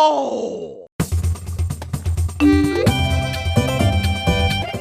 No!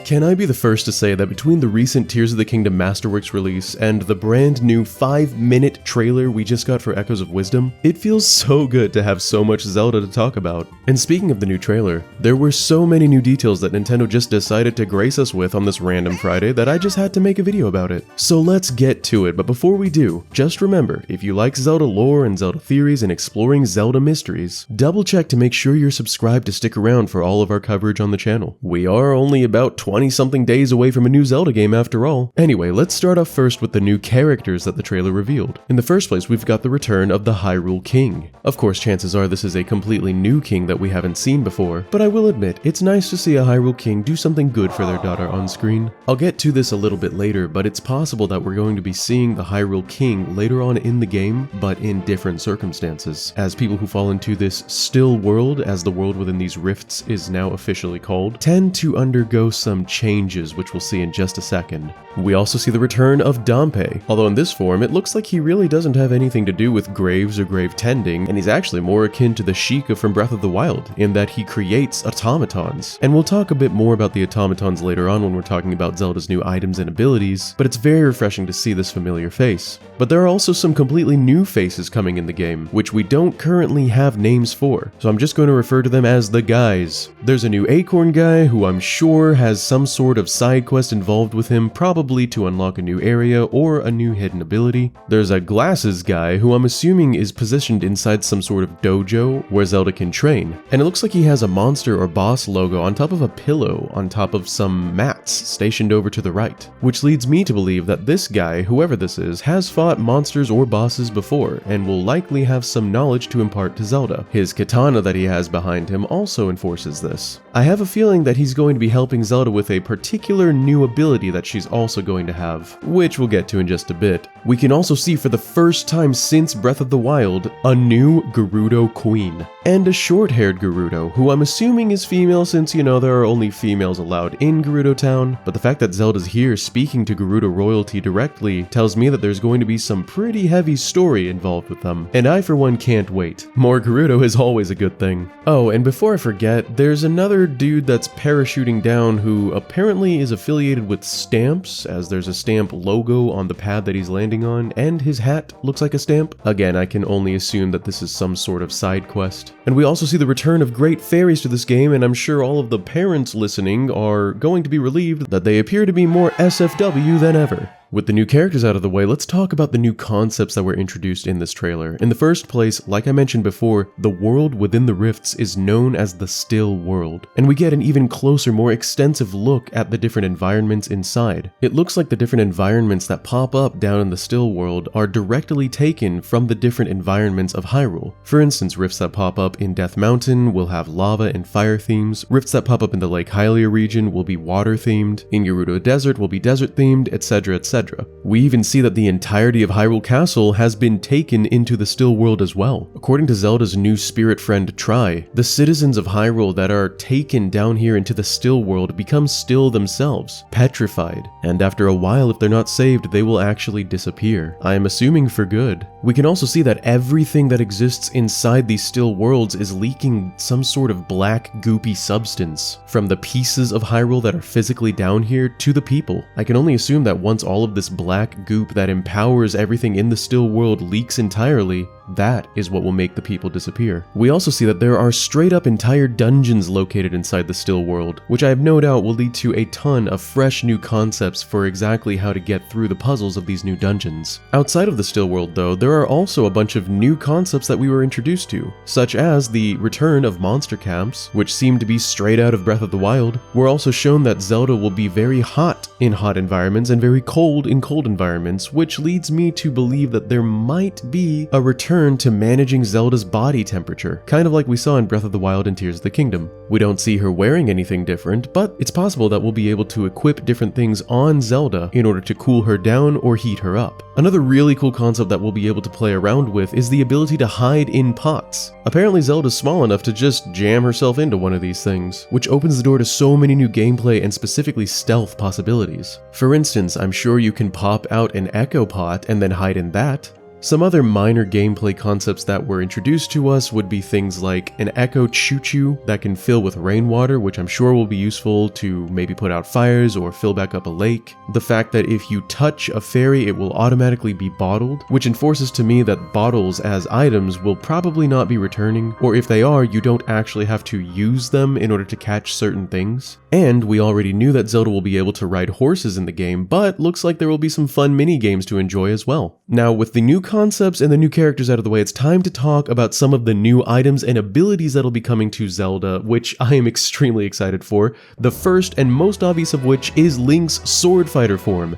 Can I be the first to say that between the recent Tears of the Kingdom Masterworks release and the brand new 5-minute trailer we just got for Echoes of Wisdom, it feels so good to have so much Zelda to talk about. And speaking of the new trailer, there were so many new details that Nintendo just decided to grace us with on this random Friday that I just had to make a video about it. So let's get to it, but before we do, just remember, if you like Zelda lore and Zelda theories and exploring Zelda mysteries, double check to make sure you're subscribed to stick around for all of our coverage on the channel. We are only about 20-something days away from a new Zelda game after all. Anyway, let's start off first with the new characters that the trailer revealed. In the first place, we've got the return of the Hyrule King. Of course, chances are this is a completely new king that we haven't seen before, but I will admit, it's nice to see a Hyrule King do something good for their daughter on screen. I'll get to this a little bit later, but it's possible that we're going to be seeing the Hyrule King later on in the game, but in different circumstances, as people who fall into this still world, as the world within these rifts is now officially called, tend to undergo some changes, which we'll see in just a second. We also see the return of Dampé, although in this form it looks like he really doesn't have anything to do with graves or grave tending, and he's actually more akin to the Sheikah from Breath of the Wild, in that he creates automatons. And we'll talk a bit more about the automatons later on when we're talking about Zelda's new items and abilities, but it's very refreshing to see this familiar face. But there are also some completely new faces coming in the game, which we don't currently have names for, so I'm just going to refer to them as the guys. There's a new Acorn guy who I'm sure has some sort of side quest involved with him, probably to unlock a new area or a new hidden ability. There's a Glasses guy who I'm assuming is positioned inside some sort of dojo where Zelda can train, and it looks like he has a monster or boss logo on top of a pillow on top of some mats stationed over to the right, which leads me to believe that this guy, whoever this is, has fought monsters or bosses before and will likely have some knowledge to impart to Zelda. His katana that he has behind him also enforces this. I have a feeling that he's going to be helping Zelda with a particular new ability that she's also going to have, which we'll get to in just a bit. We can also see for the first time since Breath of the Wild, a new Gerudo Queen, and a short-haired Gerudo, who I'm assuming is female since, you know, there are only females allowed in Gerudo Town, but the fact that Zelda's here speaking to Gerudo royalty directly tells me that there's going to be some pretty heavy story involved with them, and I for one can't wait. More Gerudo is always a good thing. Oh, and before I forget, there's another dude that's parachuting down who apparently is affiliated with stamps, as there's a stamp logo on the pad that he's landing on, and his hat looks like a stamp. Again, I can only assume that this is some sort of side quest. And we also see the return of great fairies to this game, and I'm sure all of the parents listening are going to be relieved that they appear to be more SFW than ever. With the new characters out of the way, let's talk about the new concepts that were introduced in this trailer. In the first place, like I mentioned before, the world within the rifts is known as the Still World, and we get an even closer, more extensive look at the different environments inside. It looks like the different environments that pop up down in the Still World are directly taken from the different environments of Hyrule. For instance, rifts that pop up in Death Mountain will have lava and fire themes, rifts that pop up in the Lake Hylia region will be water themed, in Gerudo Desert will be desert themed, etc, etc. We even see that the entirety of Hyrule Castle has been taken into the Still World as well. According to Zelda's new spirit friend Tri, the citizens of Hyrule that are taken down here into the Still World become still themselves, petrified, and after a while, if they're not saved, they will actually disappear. I am assuming for good. We can also see that everything that exists inside these Still Worlds is leaking some sort of black, goopy substance, from the pieces of Hyrule that are physically down here to the people. I can only assume that once all of this black goop that empowers everything in the Still World leaks entirely, that is what will make the people disappear. We also see that there are straight up entire dungeons located inside the Still World, which I have no doubt will lead to a ton of fresh new concepts for exactly how to get through the puzzles of these new dungeons. Outside of the Still World though, there are also a bunch of new concepts that we were introduced to, such as the return of monster camps, which seem to be straight out of Breath of the Wild. We're also shown that Zelda will be very hot in hot environments and very cold in cold environments, which leads me to believe that there might be a return to managing Zelda's body temperature, kind of like we saw in Breath of the Wild and Tears of the Kingdom. We don't see her wearing anything different, but it's possible that we'll be able to equip different things on Zelda in order to cool her down or heat her up. Another really cool concept that we'll be able to play around with is the ability to hide in pots. Apparently Zelda's small enough to just jam herself into one of these things, which opens the door to so many new gameplay and specifically stealth possibilities. For instance, I'm sure you can pop out an Echo Pot and then hide in that. Some other minor gameplay concepts that were introduced to us would be things like an echo choo-choo that can fill with rainwater, which I'm sure will be useful to maybe put out fires or fill back up a lake. The fact that if you touch a fairy, it will automatically be bottled, which enforces to me that bottles as items will probably not be returning, or if they are, you don't actually have to use them in order to catch certain things. And we already knew that Zelda will be able to ride horses in the game, but looks like there will be some fun mini games to enjoy as well. Now, with the new concepts and the new characters out of the way, it's time to talk about some of the new items and abilities that'll be coming to Zelda, which I am extremely excited for. The first and most obvious of which is Link's Sword Fighter form.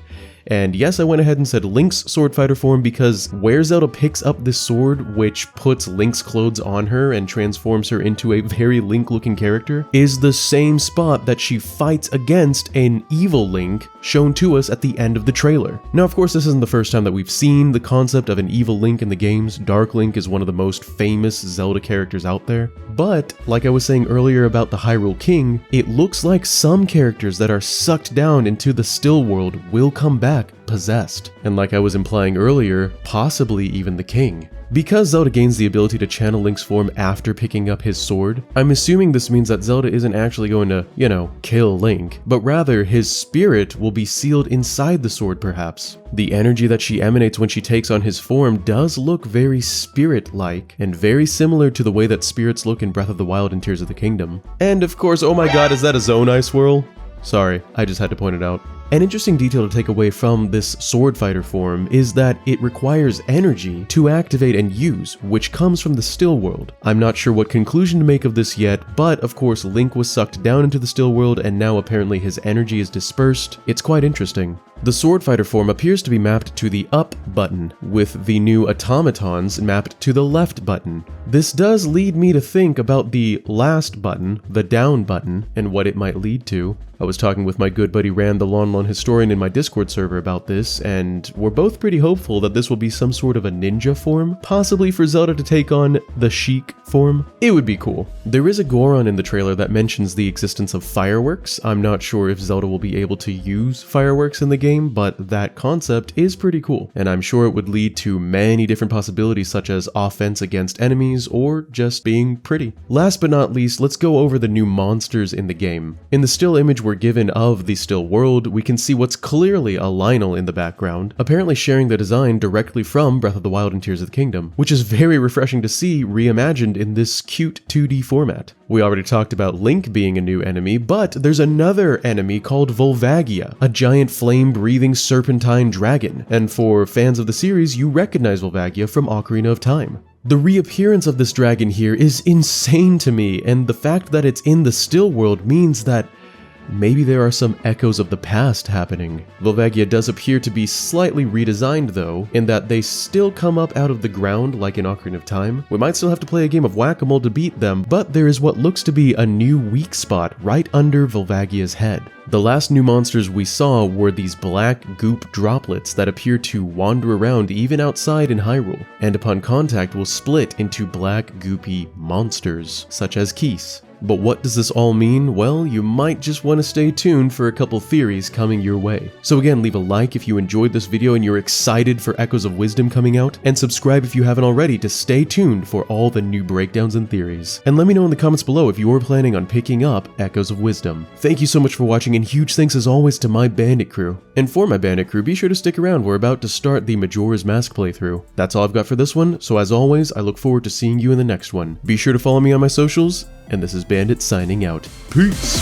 And yes, I went ahead and said Link's Sword Fighter form because where Zelda picks up this sword, which puts Link's clothes on her and transforms her into a very Link-looking character, is the same spot that she fights against an evil Link shown to us at the end of the trailer. Now, of course, this isn't the first time that we've seen the concept of an evil Link in the games. Dark Link is one of the most famous Zelda characters out there. But, like I was saying earlier about the Hyrule King, it looks like some characters that are sucked down into the still world will come back possessed, and like I was implying earlier, possibly even the king. Because Zelda gains the ability to channel Link's form after picking up his sword, I'm assuming this means that Zelda isn't actually going to, kill Link, but rather his spirit will be sealed inside the sword perhaps. The energy that she emanates when she takes on his form does look very spirit-like, and very similar to the way that spirits look in Breath of the Wild and Tears of the Kingdom. And of course, oh my god, is that a Zonai swirl? Sorry, I just had to point it out. An interesting detail to take away from this Sword Fighter form is that it requires energy to activate and use, which comes from the still world. I'm not sure what conclusion to make of this yet, but of course Link was sucked down into the still world and now apparently his energy is dispersed. It's quite interesting. The Sword Fighter form appears to be mapped to the up button, with the new automatons mapped to the left button. This does lead me to think about the last button, the down button, and what it might lead to. I was talking with my good buddy Rand, the Lon historian, in my Discord server about this, and we're both pretty hopeful that this will be some sort of a ninja form, possibly for Zelda to take on the Sheik form. It would be cool. There is a Goron in the trailer that mentions the existence of fireworks. I'm not sure if Zelda will be able to use fireworks in the game, but that concept is pretty cool, and I'm sure it would lead to many different possibilities such as offense against enemies or just being pretty. Last but not least, let's go over the new monsters in the game. In the still image we're given of the still world, we can see what's clearly a Lionel in the background, apparently sharing the design directly from Breath of the Wild and Tears of the Kingdom, which is very refreshing to see reimagined in this cute 2D format. We already talked about Link being a new enemy, but there's another enemy called Volvagia, a giant flame-breathing serpentine dragon, and for fans of the series, you recognize Volvagia from Ocarina of Time. The reappearance of this dragon here is insane to me, and the fact that it's in the still world means that maybe there are some echoes of the past happening. Volvagia does appear to be slightly redesigned though, in that they still come up out of the ground like in Ocarina of Time. We might still have to play a game of whack-a-mole to beat them, but there is what looks to be a new weak spot right under Volvagia's head. The last new monsters we saw were these black goop droplets that appear to wander around even outside in Hyrule, and upon contact will split into black goopy monsters, such as Keese. But what does this all mean? Well, you might just want to stay tuned for a couple theories coming your way. So again, leave a like if you enjoyed this video and you're excited for Echoes of Wisdom coming out, and subscribe if you haven't already to stay tuned for all the new breakdowns and theories. And let me know in the comments below if you're planning on picking up Echoes of Wisdom. Thank you so much for watching, and huge thanks as always to my bandit crew. And for my bandit crew, be sure to stick around, we're about to start the Majora's Mask playthrough. That's all I've got for this one, so as always, I look forward to seeing you in the next one. Be sure to follow me on my socials, and this is Bandit signing out. Peace!